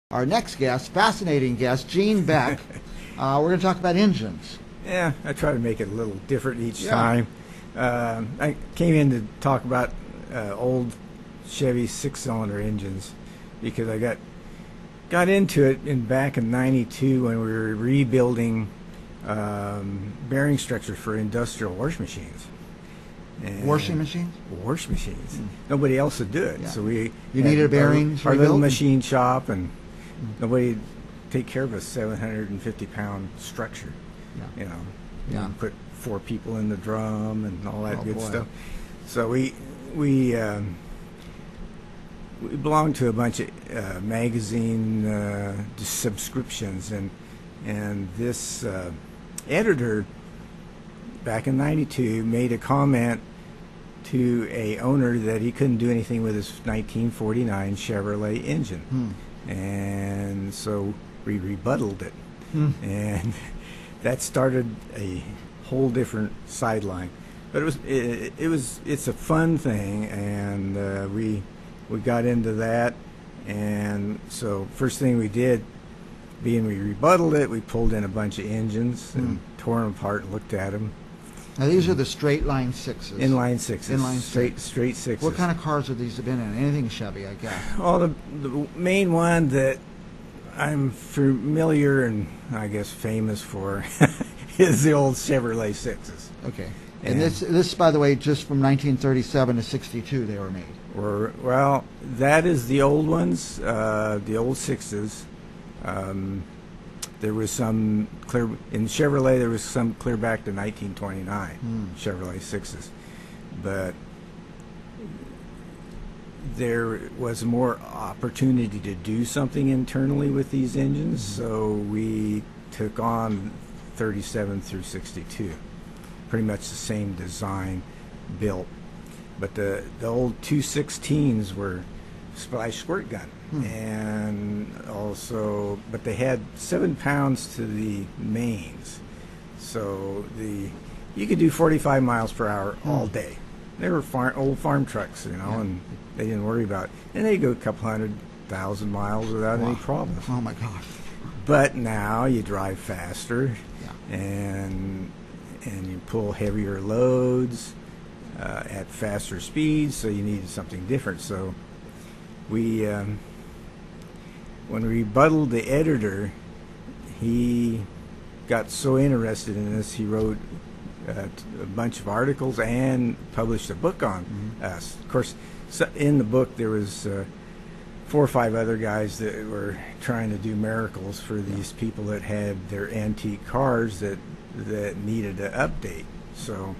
Our next guest, fascinating guest, Gene Beck. We're going to talk about engines. Yeah, I try to make it a little different each time. I came in to talk about old Chevy six-cylinder engines because I got into it back in '92 when we were rebuilding bearing structures for industrial wash machines. Washing machines? Wash machines. Nobody else would do it. Yeah. So we You needed a bearings our little rebuilt? machine shop, and nobody would take care of a 750-pound structure. Yeah. You know, Yeah. and put 4 people in the drum and all that Oh, good boy. stuff. So we belonged to a bunch of magazine subscriptions, and this editor back in '92 made a comment to a owner that he couldn't do anything with his 1949 Chevrolet engine, and so we rebutted it, and that started a whole different sideline. But it's a fun thing, and we got into that, and so first thing we did, being we rebutted it, we pulled in a bunch of engines and tore them apart and looked at them. Now, these are the straight line sixes. Inline sixes. Inline straight sixes. What kind of cars have these been in? Anything Chevy, I guess. Well, the main one that I'm familiar and I guess famous for is the old Chevrolet sixes. Okay. And this, by the way, just from 1937 to 62 they were made. Well, that is the old ones, the old sixes. There was some clear in Chevrolet. There was some clear back to 1929 Chevrolet sixes, but there was more opportunity to do something internally with these engines, so we took on 37 through 62, pretty much the same design built, but the old 216s were splash squirt gun. And also, but they had 7 pounds to the mains, so you could do 45 miles per hour all day. They were old farm trucks, you know, and they didn't worry about it. And they go a couple 100,000 miles without any problems. Oh my gosh! But now you drive faster, and you pull heavier loads at faster speeds, so you needed something different. So we. When we rebutted the editor, he got so interested in this, he wrote a bunch of articles and published a book on us. Of course, in the book there was 4 or 5 other guys that were trying to do miracles for these people that had their antique cars that needed an update. So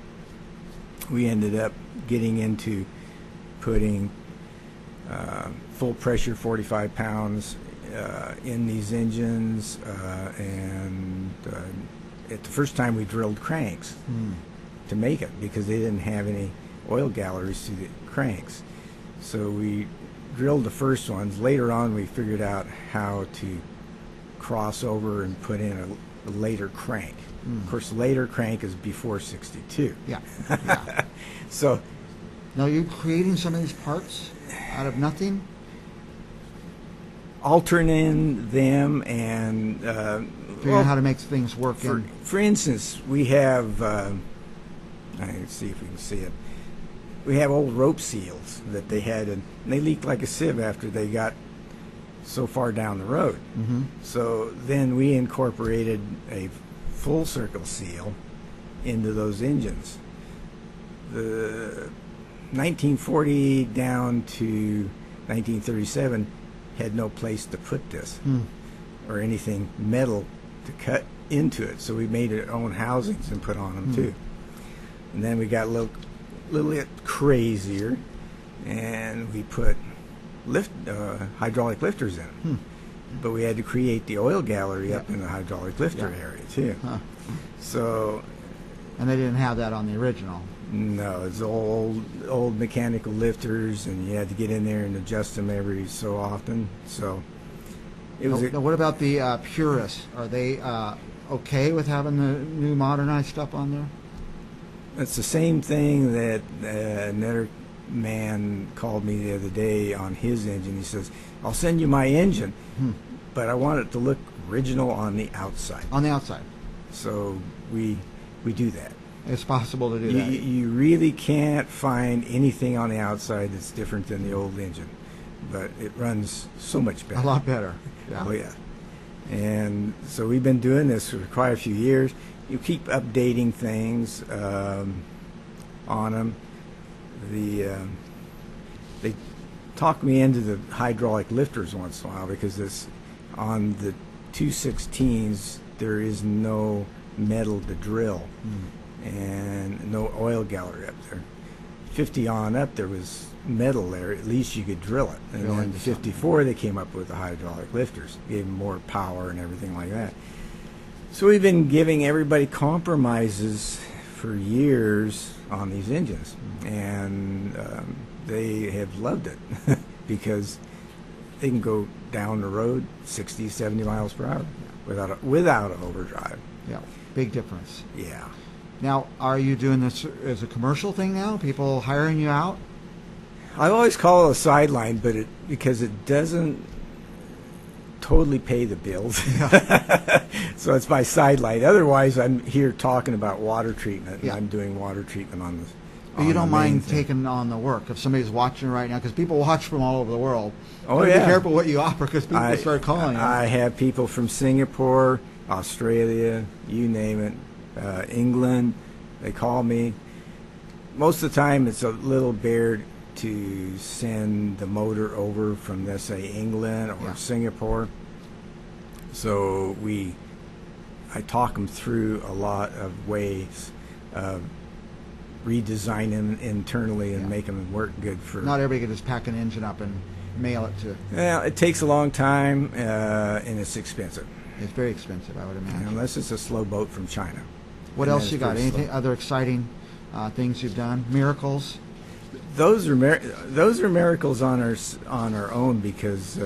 we ended up getting into putting full pressure 45 pounds in these engines, and at the first time we drilled cranks to make it because they didn't have any oil galleries to the cranks. So we drilled the first ones. Later on we figured out how to cross over and put in a later crank. Of course, the later crank is before 62. Yeah. So now you're creating some of these parts out of nothing? Alternating them and Figuring out how to make things work. For instance, we have let's see if we can see it. We have old rope seals that they had, and they leaked like a sieve after they got so far down the road. So then we incorporated a full circle seal into those engines. The 1940 down to 1937 had no place to put this or anything metal to cut into it, so we made our own housings and put on them too. And then we got a little bit crazier, and we put hydraulic lifters in them. But we had to create the oil gallery up in the hydraulic lifter area too. So, and they didn't have that on the original. No, it's old mechanical lifters, and you had to get in there and adjust them every so often. So it was. Now, what about the purists? Are they okay with having the new modernized stuff on there? It's the same thing that another man called me the other day on his engine. He says, "I'll send you my engine, but I want it to look original on the outside. On the outside. So we do that. It's possible to do You, that. you really can't find anything on the outside that's different than the old engine, but it runs so much better. A lot better. Yeah. Oh yeah. And so we've been doing this for quite a few years. You keep updating things on them. They talk me into the hydraulic lifters once in a while because this on the 216s there is no metal to drill and no oil gallery up there. 50 on up there was metal there. At least you could drill it. And Drill then into 54 they came up with the hydraulic lifters, gave them more power and everything like that. So we've been giving everybody compromises for years on these engines, and they have loved it because they can go down the road 60, 70 miles per hour without an overdrive. Yeah. Big difference. Yeah. Now, are you doing this as a commercial thing now? People hiring you out? I always call it a sideline, but because it doesn't totally pay the bills. Yeah. So it's my sideline. Otherwise, I'm here talking about water treatment, and Yeah. I'm doing water treatment on this. But you don't mind taking on the work if somebody's watching right now, because people watch from all over the world. Oh, Be yeah. careful what you offer, because people start calling you. I have people from Singapore, Australia, you name it, England. They call me. Most of the time, it's a little bear to send the motor over from, let's say, England or Yeah. Singapore. So I talk them through a lot of ways of redesign them internally and Yeah. make them work good for. Not everybody can just pack an engine up and mail it to. Well, it takes a long time and it's expensive, It's very expensive, I would imagine. unless it's a slow boat from China. What And else then you it's got? pretty Anything slow. other exciting things you've done? Miracles? Those are miracles on our own because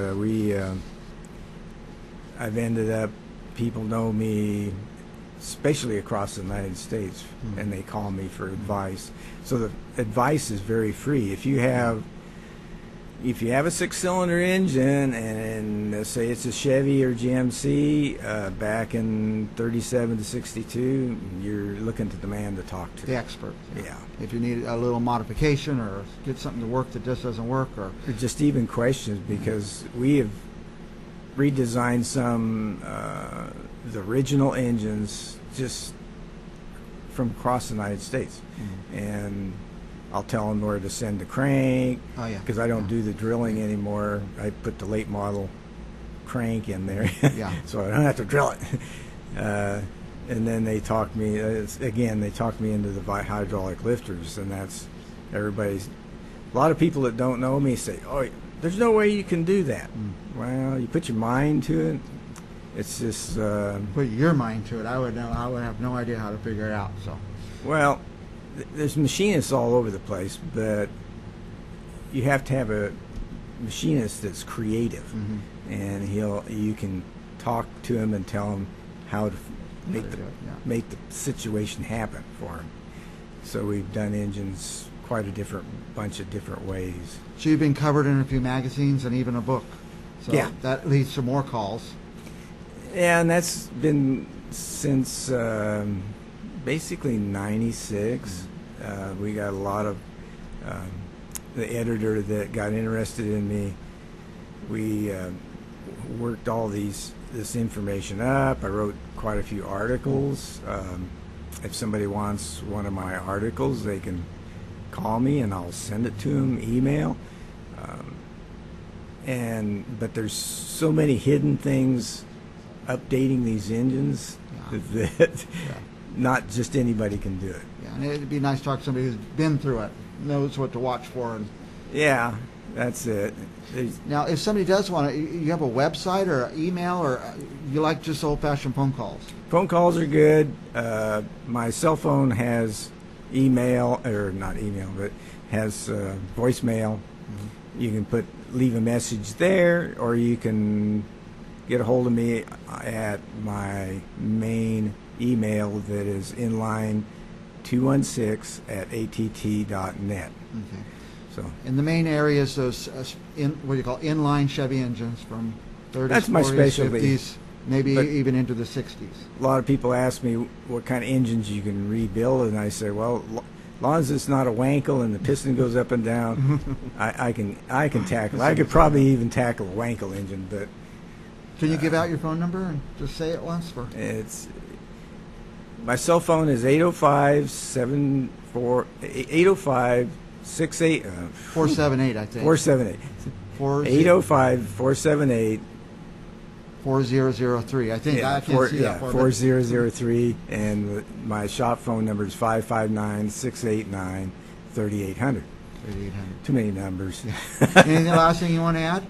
I've ended up, people know me, especially across the United States, and they call me for advice. So the advice is very free. If you have a 6-cylinder engine and let's say it's a Chevy or GMC back in 37 to 62, you're looking to the man to talk to. The expert. Yeah. If you need a little modification or get something to work that just doesn't work, or Or just even questions, because we have redesigned some the original engines just from across the United States, and I'll tell them where to send the crank. Oh, yeah. Because I don't do the drilling anymore. I put the late model crank in there, Yeah. so I don't have to drill it. And then they talk me they talk me into the hydraulic lifters, and that's everybody's. A lot of people that don't know me say, "Oh, there's no way you can do that." Well, you put your mind to it. It's just put your mind to it. I would have no idea how to figure it out. So well, there's machinists all over the place, but you have to have a machinist that's creative, and you can talk to him and tell him how to make to do it, yeah. make the situation happen for him. So we've done engines quite a bunch of different ways. So you've been covered in a few magazines and even a book. So Yeah. that leads to more calls. Yeah, and that's been since basically '96. We got a lot of the editor that got interested in me. We worked all this information up. I wrote quite a few articles. If somebody wants one of my articles, they can call me and I'll send it to them, email. But there's so many hidden things updating these engines that not just anybody can do it. Yeah, and it'd be nice to talk to somebody who's been through it, knows what to watch for. And Yeah, that's it. now, if somebody does want to, you have a website or an email, or you like just old-fashioned phone calls? Phone calls are good. My cell phone has email, or not email, but has voicemail. You can leave a message there, or you can get a hold of me at my main email that is inline216@att.net. Okay. So In the main areas, those what do you call inline Chevy engines from 30s, That's my 40s, specialty. 50s, maybe But even into the 60s. a lot of people ask me what kind of engines you can rebuild, and I say, well, as long as it's not a wankle and the piston goes up and down, I can tackle. I could probably even tackle a wankle engine, but Can you give out your phone number and just say it once for? it's my cell phone is 805-68 478, I think. 478 805-478 4003. I think I can't see that far. 4003, and my shop phone number is 559-689-3800. 3800. Too many numbers. Anything last thing you want to add?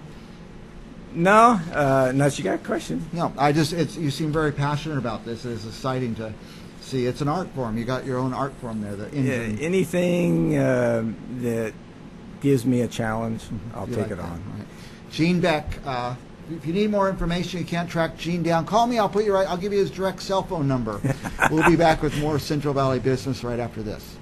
No, unless you got a question. No, you seem very passionate about this. It's exciting to see. It's an art form. You got your own art form there. The Yeah, engine. anything that gives me a challenge, I'll You take like it that, on. right. Gene Beck. If you need more information, you can't track Gene down. Call me. I'll give you his direct cell phone number. We'll be back with more Central Valley business right after this.